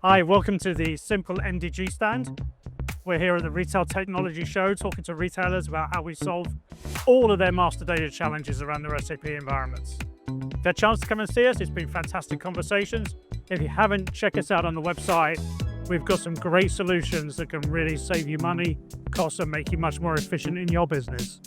Hi, welcome to the SimpleMDG stand. We're here at the Retail Technology Show talking to retailers about how we solve all of their master data challenges around their SAP environments. If you had a chance to come and see us, it's been fantastic conversations. If you haven't, check us out on the website. We've got some great solutions that can really save you money, costs, and make you much more efficient in your business.